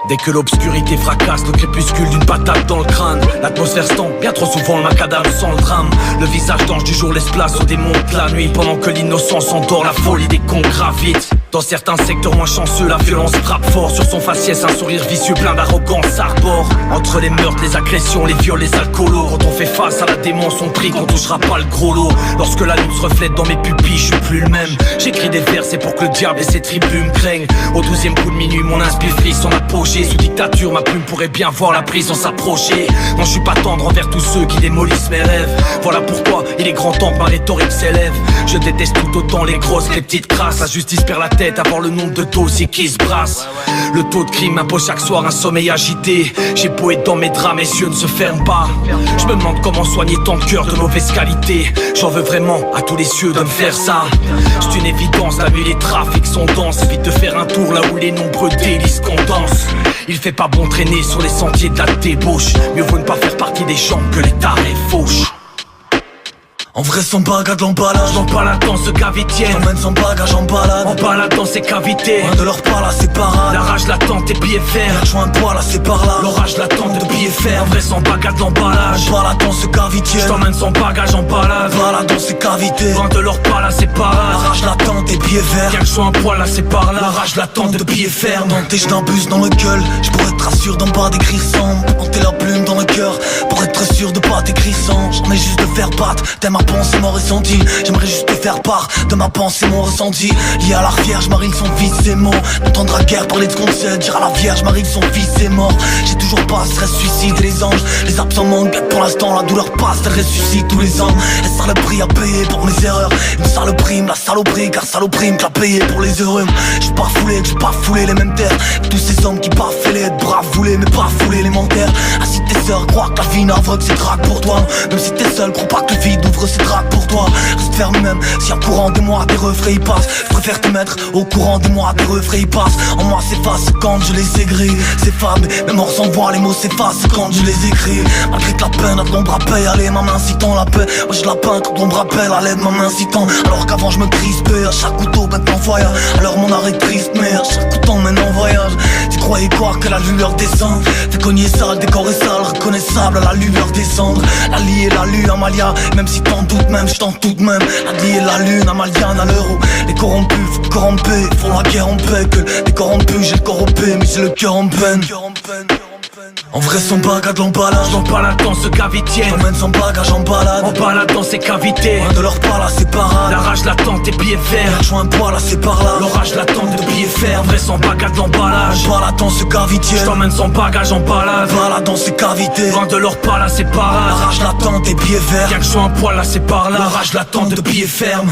Dès que l'obscurité fracasse, le crépuscule d'une patate dans le crâne. L'atmosphère se tend, bien trop souvent le macadam sans le drame. Le visage d'ange du jour laisse place aux démons de la nuit. Pendant que l'innocence endort, la folie des cons gravite. Dans certains secteurs moins chanceux, la violence frappe fort. Sur son faciès, un sourire vicieux plein d'arrogance arbore. Entre les meurtres, les agressions, les viols, les alcoolos. Quand on fait face à la démence, on prie qu'on touchera pas le gros lot. Lorsque la lune se reflète dans mes pupilles, je suis plus le même. J'écris des vers, c'est pour que le diable et ses tribus me craignent. Au 12e coup de minuit, mon inspire frise son apogée. Sous dictature, ma plume pourrait bien voir la prison s'approcher. Non, je suis pas tendre envers tous ceux qui démolissent mes rêves. Voilà pourquoi il est grand temps que ma rhétorique s'élève. Je déteste tout autant les grosses que les petites crasses. La justice perd la tête à voir le nombre de dossiers qui se brassent. Le taux de crime impose chaque soir un sommeil agité. J'ai beau être dans mes draps, mes yeux ne se ferment pas. Je me demande comment soigner tant de cœurs de mauvaise qualité. J'en veux vraiment à tous les cieux de me faire ça. C'est une évidence, la nuit les trafics sont denses. Évite de faire un tour là où les nombreux délices condensent. Il fait pas bon traîner sur les sentiers de la débauche. Mieux vaut ne pas faire partie des gens que les tarés fauchent. En vrai son bagage l'emballage, j'embalade dans ce cavitier. J'emmène son bagage en balade, embalade dans ses cavités. Loin de leur pas là c'est parade. La rage l'attend, tes pieds fermes. Je un poids là c'est par là. L'orage l'attend de pieds fermes. En vrai son bagage l'emballage, balade dans ce cavitier. J'emmène son bagage en balade, balade dans ses cavités. Loin de leur pas là c'est parade. La rage l'attend, tes pieds verts. Bien que je sois un poil là c'est par là. La rage l'attend de pieds fermes. Dans tes j'n'abuse dans le gueule. J'pourrais te rassurer d'en bas d'écrire sans planter la plume dans le cœur. Pour être sûr de pas t'écrire sans. J'en ai juste de faire battre. T'es ma pensée, mon ressenti. J'aimerais juste te faire part de ma pensée, mon ressenti. Lié à la Vierge, Marie son fils est mort. N'entendre la guerre parler de ce qu'on sait. Dire à la Vierge, Marie son fils est mort. J'ai toujours pas stress, suicide et les anges. Les absents manquent, bien que pour l'instant la douleur passe. Elle ressuscite tous les ans. Elle sert le prix à payer pour mes erreurs. Une saloperie, la saloperie, car saloperie me l'a payé pour les heureux. J'suis pas foulé les mêmes terres. Tous ces hommes qui pas fêlés, être braves voulés, mais pas foulés les menteurs. Ah si tes sœurs croient que la vie n'aveugle c'est drague pour toi. Même si t'es seul, crois pas que le vide ouvre ses dragues pour toi. Reste ferme même, si en courant des mois tes refrains y passent. Je préfère te mettre au courant des mois tes refrains y passent. En moi s'efface quand je les aigris. C'est fade, même hors sans voix les mots s'effacent quand je les écris. Malgré que la peine à l'ombre appelle, allez ma main incitant la paix. Moi je la peins quand l'ombre appelle à l'aide ma main incitant. Alors qu'avant je me crispais, à chaque couteau maintenant voyage. Alors mon arrêt triste mais à chaque couteau maintenant voyage. Tu croyais quoi que la lueur descend. Fais cogner sale, décor est sale, reconnaissable à la lueur descendre. La lie et la lune, Amalia, même si t'en doutes même, je t'en doute même. La lie et la lune, Amaliane à l'euro. Les corrompus, faut corromper, font la guerre en paix. Que les corrompus, j'ai le corps au paix, mais j'ai le cœur en peine. En vrai son bagage l'emballage, j'embalade dans ce cavitier. J'emmène son bagage en balade, embalade dans ses cavités. Loin de leur pas là c'est parade. La rage l'attend, tes pieds fermes. Je un poids là c'est par là. L'orage l'attend de pieds fermes. En vrai son bagage l'emballage, balade dans ce cavitier. J'emmène son bagage en balade, balade dans ses cavités. Loin de leur pas là c'est parade. La rage l'attend, tes pieds verts. Bien que je sois un poil là c'est par là. La rage l'attend de pieds fermes.